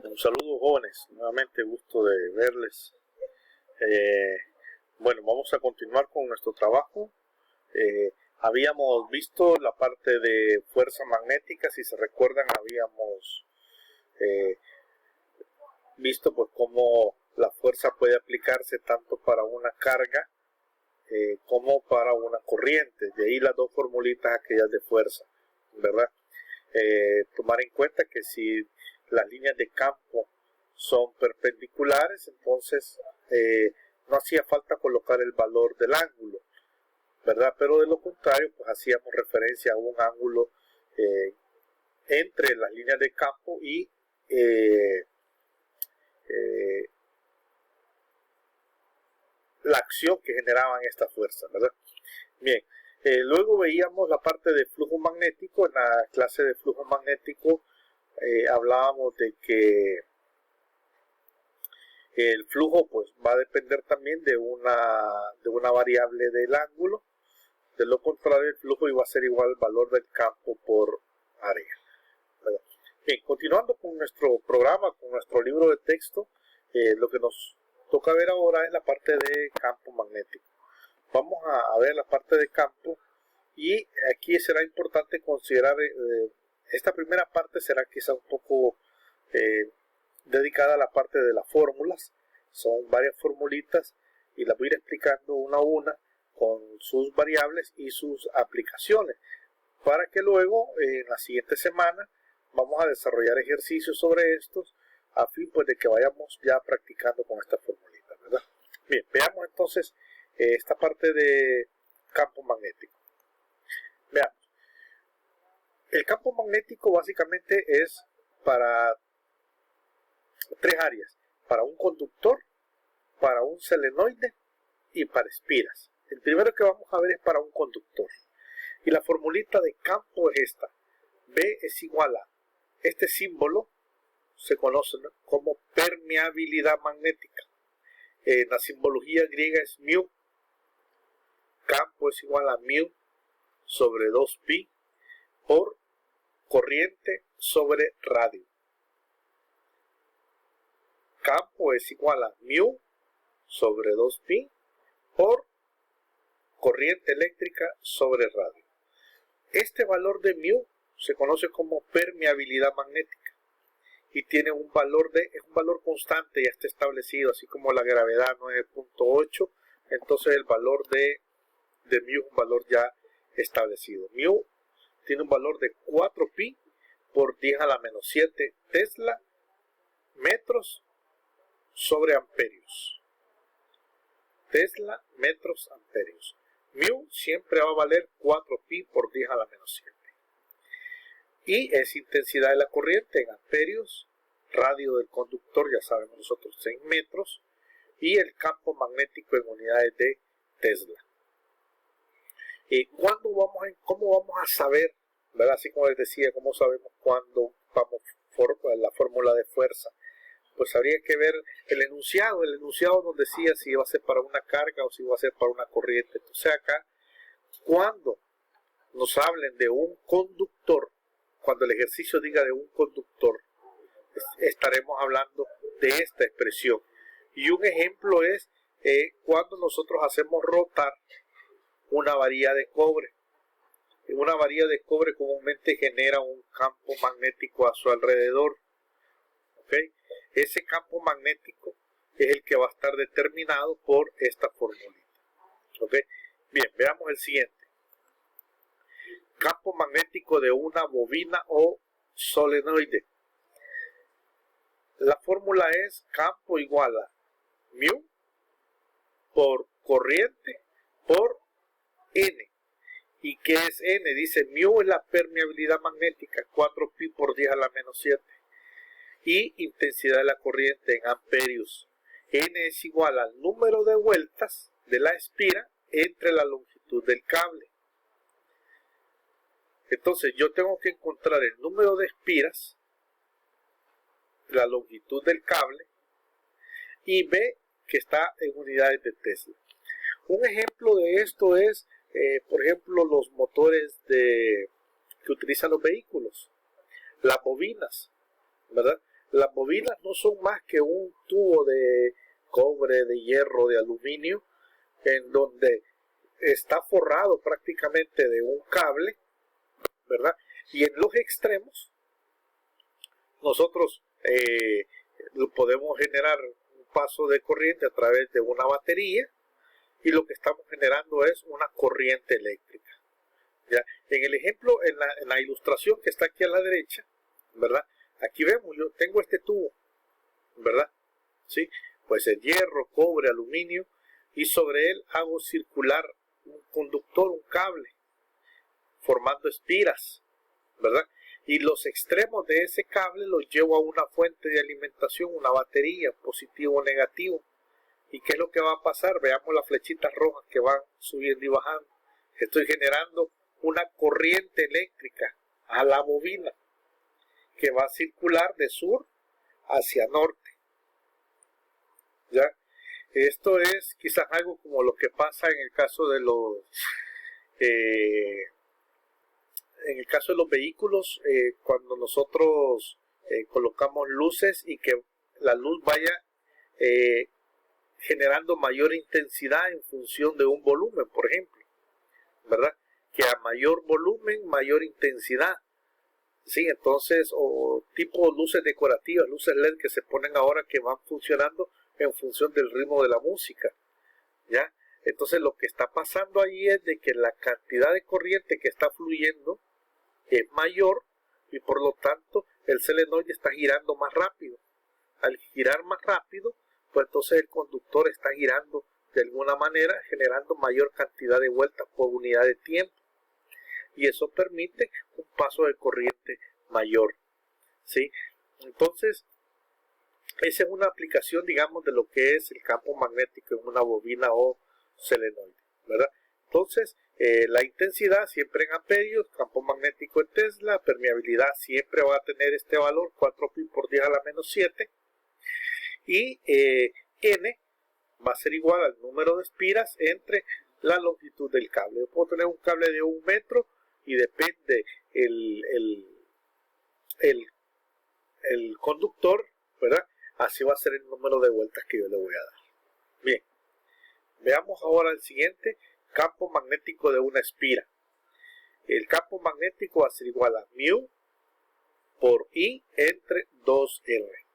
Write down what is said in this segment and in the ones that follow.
Un saludo, jóvenes, nuevamente gusto de verles. Bueno, vamos a continuar con nuestro trabajo. Habíamos visto la parte de fuerza magnética, si se recuerdan, habíamos visto pues cómo la fuerza puede aplicarse tanto para una carga como para una corriente. De ahí las dos formulitas aquellas de fuerza, ¿verdad? Tomar en cuenta que si las líneas de campo son perpendiculares, entonces no hacía falta colocar el valor del ángulo, ¿verdad? Pero de lo contrario, pues hacíamos referencia a un ángulo entre las líneas de campo y la acción que generaban estas fuerzas, ¿verdad? Bien, luego veíamos la parte de flujo magnético. En la clase de flujo magnético hablábamos de que el flujo pues va a depender también de una variable del ángulo. De lo contrario, el flujo iba a ser igual al valor del campo por área, ¿verdad? Bien, continuando con nuestro programa, con nuestro libro de texto, lo que nos toca ver ahora es la parte de campo magnético. Vamos a ver la parte de campo, y aquí será importante considerar esta primera parte será quizá un poco dedicada a la parte de las fórmulas. Son varias formulitas y las voy a ir explicando una a una con sus variables y sus aplicaciones, para que luego en la siguiente semana vamos a desarrollar ejercicios sobre estos a fin pues de que vayamos ya practicando con estas formulitas, ¿verdad? Bien, veamos entonces esta parte de campo magnético. Veamos. El campo magnético básicamente es para tres áreas: para un conductor, para un solenoide y para espiras. El primero que vamos a ver es para un conductor. Y la formulita de campo es esta: B es igual a, este símbolo se conoce, ¿no?, como permeabilidad magnética. La simbología griega es mu. Campo es igual a mu sobre 2pi por corriente sobre radio. Campo es igual a mu sobre 2pi por corriente eléctrica sobre radio. Este valor de mu se conoce como permeabilidad magnética y tiene un valor es un valor constante, ya está establecido, así como la gravedad 9.8. entonces el valor de mu es un valor ya establecido. Mu tiene un valor de 4pi por 10 a la menos 7 Tesla metros sobre amperios. Tesla metros amperios. Mu siempre va a valer 4pi por 10 a la menos 7. Y es intensidad de la corriente en amperios, radio del conductor, ya sabemos nosotros, en metros, y el campo magnético en unidades de Tesla. ¿Cómo vamos a saber, ¿verdad? Así como les decía, cómo sabemos cuándo vamos la fórmula de fuerza? Pues habría que ver el enunciado. El enunciado nos decía si iba a ser para una carga o si iba a ser para una corriente. Entonces acá, cuando nos hablen de un conductor, cuando el ejercicio diga de un conductor, estaremos hablando de esta expresión. Y un ejemplo es cuando nosotros hacemos rotar una varilla de cobre. Una varilla de cobre comúnmente genera un campo magnético a su alrededor. ¿Okay? Ese campo magnético es el que va a estar determinado por esta formulita. ¿Okay? Bien, veamos el siguiente. Campo magnético de una bobina o solenoide. La fórmula es campo igual a mu por corriente por N. ¿Y qué es N? Dice mu es la permeabilidad magnética, 4pi por 10 a la menos 7. Y intensidad de la corriente en amperios. N es igual al número de vueltas de la espira entre la longitud del cable. Entonces yo tengo que encontrar el número de espiras, la longitud del cable, y B, que está en unidades de Tesla. Un ejemplo de esto es, por ejemplo, los motores que utilizan los vehículos, las bobinas, ¿verdad? Las bobinas no son más que un tubo de cobre, de hierro, de aluminio, en donde está forrado prácticamente de un cable, ¿verdad? Y en los extremos nosotros podemos generar un paso de corriente a través de una batería, y lo que estamos generando es una corriente eléctrica. ¿Ya? En el ejemplo, en la ilustración que está aquí a la derecha, ¿verdad? Aquí vemos, yo tengo este tubo, ¿verdad? ¿Sí? Pues el hierro, cobre, aluminio, y sobre él hago circular un conductor, un cable, formando espiras, ¿verdad? Y los extremos de ese cable los llevo a una fuente de alimentación, una batería, positivo o negativo. ¿Y qué es lo que va a pasar? Veamos las flechitas rojas que van subiendo y bajando. Estoy generando una corriente eléctrica a la bobina que va a circular de sur hacia norte. ¿Ya? Esto es quizás algo como lo que pasa en el caso de los vehículos, cuando nosotros colocamos luces y que la luz vaya generando mayor intensidad en función de un volumen, por ejemplo, ¿verdad? Que a mayor volumen, mayor intensidad. Sí, entonces, o tipo luces decorativas, luces LED que se ponen ahora, que van funcionando en función del ritmo de la música, ¿ya? Entonces lo que está pasando ahí es de que la cantidad de corriente que está fluyendo es mayor, y por lo tanto el solenoide está girando más rápido. Al girar más rápido, pues entonces el conductor está girando de alguna manera, generando mayor cantidad de vueltas por unidad de tiempo, y eso permite un paso de corriente mayor, ¿sí? Entonces, esa es una aplicación, digamos, de lo que es el campo magnético en una bobina o solenoide, ¿verdad? Entonces, la intensidad siempre en amperios, campo magnético en Tesla, permeabilidad siempre va a tener este valor, 4pi por 10 a la menos 7, y N va a ser igual al número de espiras entre la longitud del cable. Yo puedo tener un cable de 1 metro y depende el conductor, ¿verdad? Así va a ser el número de vueltas que yo le voy a dar. Bien, veamos ahora el siguiente, campo magnético de una espira. El campo magnético va a ser igual a mu por I entre 2R.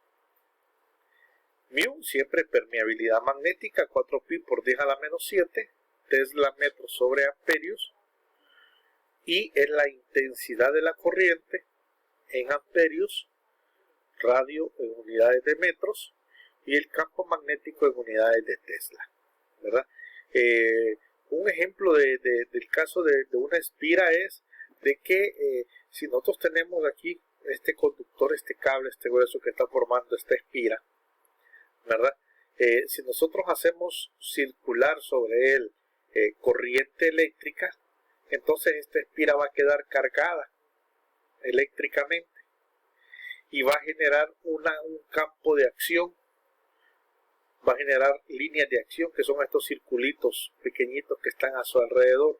Mu siempre permeabilidad magnética, 4pi por 10 a la menos 7, Tesla metros sobre amperios, y es la intensidad de la corriente en amperios, radio en unidades de metros, y el campo magnético en unidades de Tesla, ¿verdad? Un ejemplo del caso de una espira es de que si nosotros tenemos aquí este conductor, este cable, este grueso que está formando esta espira, ¿verdad? Si nosotros hacemos circular sobre él corriente eléctrica, entonces esta espira va a quedar cargada eléctricamente y va a generar un campo de acción, va a generar líneas de acción, que son estos circulitos pequeñitos que están a su alrededor,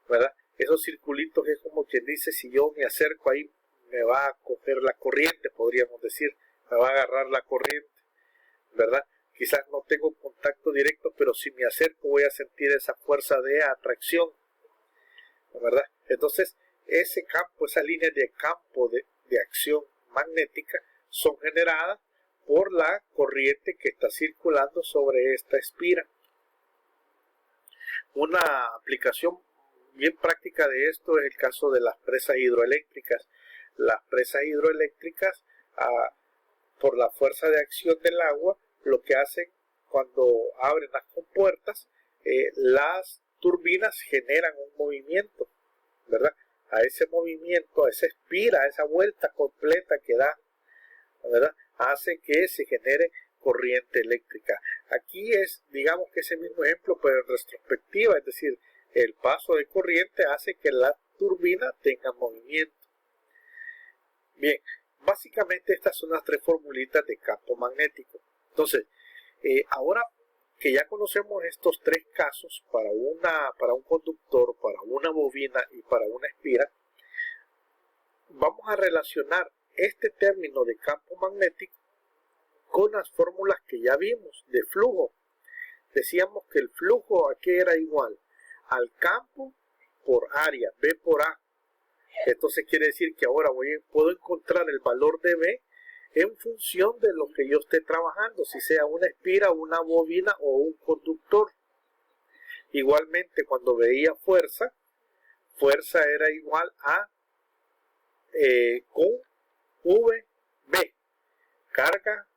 ¿verdad? Esos circulitos es como quien dice, si yo me acerco ahí, me va a coger la corriente, podríamos decir, me va a agarrar la corriente, ¿verdad? Quizás no tengo contacto directo, pero si me acerco voy a sentir esa fuerza de atracción, ¿verdad? Entonces, ese campo, esas líneas de campo de acción magnética son generadas por la corriente que está circulando sobre esta espira. Una aplicación bien práctica de esto es el caso de las presas hidroeléctricas. Las presas hidroeléctricas, por la fuerza de acción del agua, lo que hacen cuando abren las compuertas, las turbinas generan un movimiento, ¿verdad? A ese movimiento, a esa espira, a esa vuelta completa que da, ¿verdad? Hace que se genere corriente eléctrica. Aquí es, digamos que ese mismo ejemplo, pero en retrospectiva, es decir, el paso de corriente hace que la turbina tenga movimiento. Bien, básicamente estas son las tres formulitas de campo magnético. Entonces, ahora que ya conocemos estos tres casos para un conductor, para una bobina y para una espira, vamos a relacionar este término de campo magnético con las fórmulas que ya vimos de flujo. Decíamos que el flujo aquí era igual al campo por área, B por A. Entonces quiere decir que ahora puedo encontrar el valor de B en función de lo que yo esté trabajando, si sea una espira, una bobina o un conductor. Igualmente, cuando veía fuerza era igual a con VB, carga,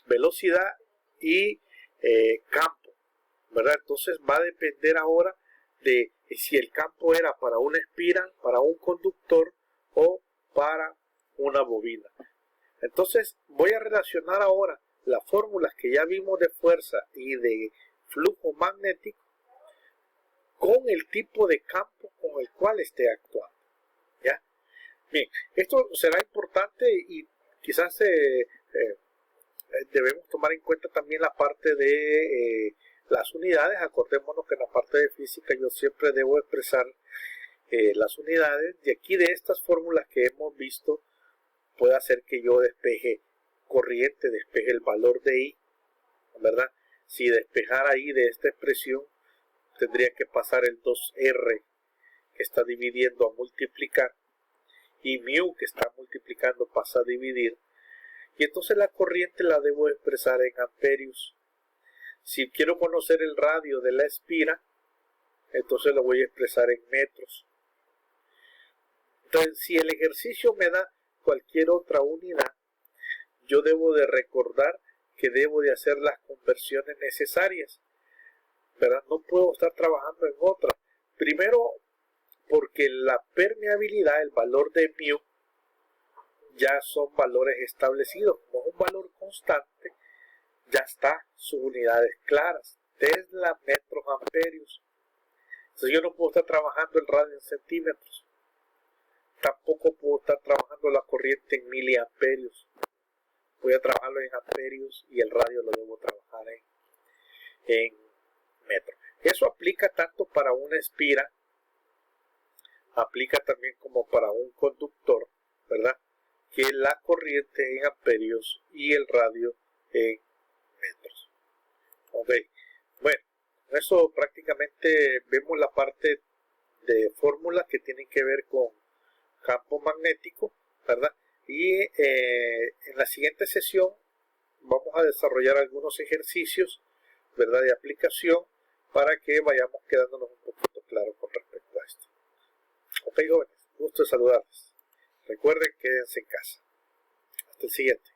velocidad y campo, ¿verdad? Entonces va a depender ahora de si el campo era para una espira, para un conductor o para una bobina. Entonces voy a relacionar ahora las fórmulas que ya vimos de fuerza y de flujo magnético con el tipo de campo con el cual esté actuando. ¿Ya? Bien, esto será importante y quizás debemos tomar en cuenta también la parte de las unidades. Acordémonos que en la parte de física yo siempre debo expresar las unidades, y aquí de estas fórmulas que hemos visto puede hacer que yo despeje corriente, despeje el valor de I, ¿verdad? Si despejara I de esta expresión, tendría que pasar el 2R que está dividiendo a multiplicar, y mu que está multiplicando pasa a dividir, y entonces la corriente la debo expresar en amperios. Si quiero conocer el radio de la espira, entonces lo voy a expresar en metros. Entonces, si el ejercicio me da cualquier otra unidad, yo debo de recordar que debo de hacer las conversiones necesarias, ¿verdad? No puedo estar trabajando en otra. Primero, porque la permeabilidad, el valor de mu, ya son valores establecidos. Como es un valor constante, ya está sus unidades claras. Tesla, metros, amperios. Entonces yo no puedo estar trabajando el radio en centímetros. Tampoco puedo estar trabajando la corriente en miliamperios. Voy a trabajarlo en amperios y el radio lo debo trabajar en metros. Eso aplica tanto para una espira, aplica también como para un conductor, ¿verdad? Que la corriente en amperios y el radio en metros. Ok, bueno, eso prácticamente vemos la parte de fórmulas que tienen que ver con campo magnético, ¿verdad? Y en la siguiente sesión vamos a desarrollar algunos ejercicios, ¿verdad?, de aplicación para que vayamos quedándonos un poquito claros con respecto a esto. Ok, jóvenes, gusto de saludarles. Recuerden, quédense en casa. Hasta el siguiente.